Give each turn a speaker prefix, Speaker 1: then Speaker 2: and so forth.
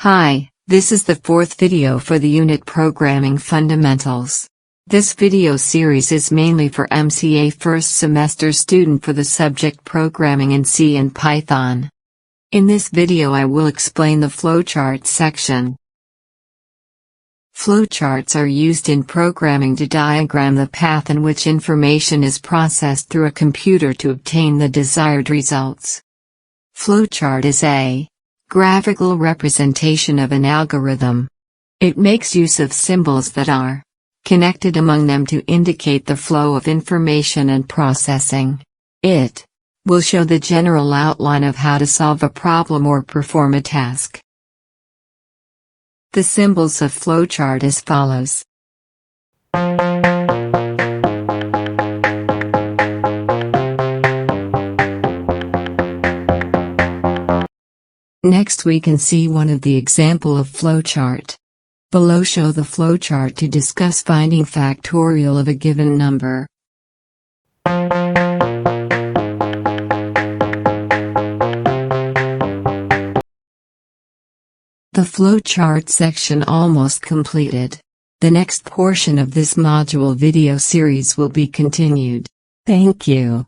Speaker 1: Hi, this is the fourth video for the Unit Programming Fundamentals. This video series is mainly for MCA first semester student for the subject Programming in C and Python. In this video I will explain the flowchart section. Flowcharts are used in programming to diagram the path in which information is processed through a computer to obtain the desired results. Flowchart is a graphical representation of an algorithm. It makes use of symbols that are connected among them to indicate the flow of information and processing. It will show the general outline of how to solve a problem or perform a task. The symbols of flowchart as follows. Next we can see one of the example of flowchart. Below show the flowchart to discuss finding factorial of a given number. The flowchart section almost completed. The next portion of this module video series will be continued. Thank you.